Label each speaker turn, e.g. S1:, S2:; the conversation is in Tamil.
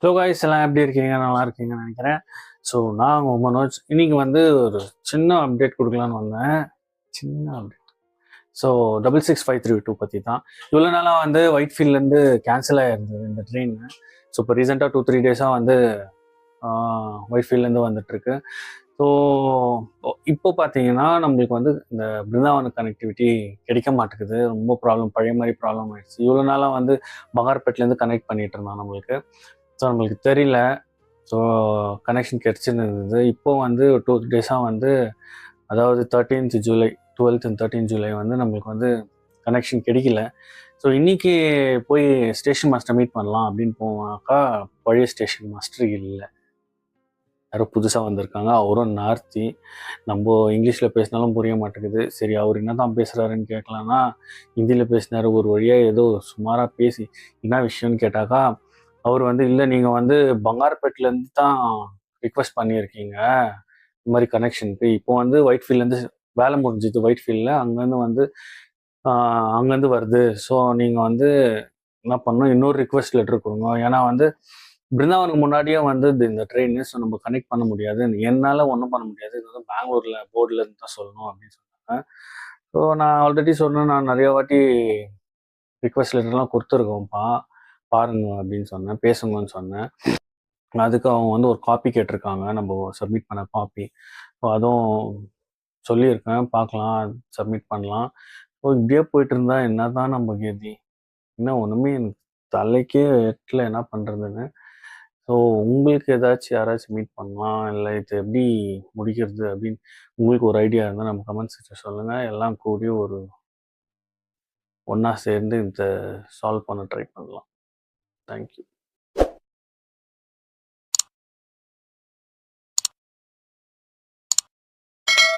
S1: ஸோ காய்ஸ் எல்லாம் எப்படி இருக்கீங்க? நல்லா இருக்கீங்கன்னு நினைக்கிறேன். ஸோ நான் உங்கள் மனோஜ். இன்னைக்கு வந்து ஒரு சின்ன அப்டேட் கொடுக்கலான்னு வந்தேன். சின்ன அப்டேட். ஸோ 66532 பற்றி தான். இவ்வளோ நாளாக வந்து ஒயிட் ஃபீல்ட்லேருந்து கேன்சல் ஆகிருந்தது இந்த ட்ரெயின். ஸோ இப்போ ரீசெண்டாக 2-3 டேஸாக வந்து ஒயிட் ஃபீல்ட்லேருந்து வந்துட்டுருக்கு. ஸோ இப்போ பார்த்தீங்கன்னா நம்மளுக்கு வந்து இந்த பிருந்தாவன் கனெக்டிவிட்டி கிடைக்க மாட்டேங்குது. ரொம்ப ப்ராப்ளம், பழைய மாதிரி ப்ராப்ளம் ஆயிடுச்சு. இவ்வளோ நாளாக வந்து பங்கார்பேட்லேருந்து கனெக்ட் பண்ணிட்டு இருந்தான் நம்மளுக்கு. ஸோ நம்மளுக்கு தெரியல. ஸோ கனெக்ஷன் கிடச்சின்னு இருந்தது. இப்போ வந்து 2 டேஸாக வந்து, அதாவது 13th July, 12th and 13th July வந்து நம்மளுக்கு வந்து கனெக்ஷன் கிடைக்கல. ஸோ இன்னைக்கு போய் ஸ்டேஷன் மாஸ்டர் மீட் பண்ணலாம் அப்படின்னு போனாக்கா பழைய ஸ்டேஷன் மாஸ்டர் இல்லை, யாரோ புதுசாக வந்திருக்காங்க. அவரும் நார்த்தி. நம்ம இங்கிலீஷில் பேசினாலும் புரிய மாட்டேங்குது. சரி, அவர் என்ன தான் பேசுகிறாருன்னு கேட்கலான்னா ஹிந்தியில் பேசினார். ஒரு வழியாக ஏதோ சுமாராக பேசி என்ன விஷயம்னு கேட்டாக்கா அவர் வந்து, இல்லை நீங்கள் வந்து பங்கார்பேட்லேருந்து தான் ரிக்வெஸ்ட் பண்ணியிருக்கீங்க இந்த மாதிரி கனெக்ஷனுக்கு. இப்போ வந்து ஒயிட் ஃபீல்ட்லேருந்து வேலை முடிஞ்சுது. ஒயிட் ஃபீல்டில் அங்கேருந்து வருது. ஸோ நீங்கள் வந்து என்ன பண்ணணும், இன்னொரு ரிக்வெஸ்ட் லெட்டர் கொடுங்க. ஏன்னா வந்து பிருந்தாவனுக்கு முன்னாடியே வந்து இந்த ட்ரெயின், ஸோ நம்ம கனெக்ட் பண்ண முடியாது, என்னால் ஒன்றும் பண்ண முடியாது, இது வந்து பெங்களூரில் போர்டில் இருந்து தான் சொல்லணும் அப்படின்னு சொன்னாங்க. ஸோ நான் ஆல்ரெடி சொன்னேன், நான் நிறைய வாட்டி ரிக்வெஸ்ட் லெட்டர்லாம் கொடுத்துருக்கோம்ப்பா, பாருங்க அப்படின்னு சொன்னேன், பேசுங்கன்னு சொன்னேன். அதுக்கு அவங்க வந்து ஒரு காப்பி கேட்டிருக்காங்க, நம்ம சப்மிட் பண்ண காப்பி. ஸோ அதுவும் சொல்லியிருக்கேன், பார்க்கலாம், சப்மிட் பண்ணலாம். ஸோ இப்படியே போயிட்டு இருந்தா என்ன தான் நம்ம கதி? இன்னும் ஒன்றுமே எனக்கு தலைக்கே எட்டல என்ன பண்ணுறதுன்னு. ஸோ உங்களுக்கு ஏதாச்சும் யாராச்சும் மீட் பண்ணலாம், இல்லை இது எப்படி முடிக்கிறது அப்படின்னு உங்களுக்கு ஒரு ஐடியா இருந்தால் நம்ம கமெண்ட் செக்ஷன் சொல்லுங்கள். எல்லாம் கூடி ஒரு ஒன்றா சேர்ந்து இதை சால்வ் பண்ண ட்ரை பண்ணலாம். தேங்க்யூ.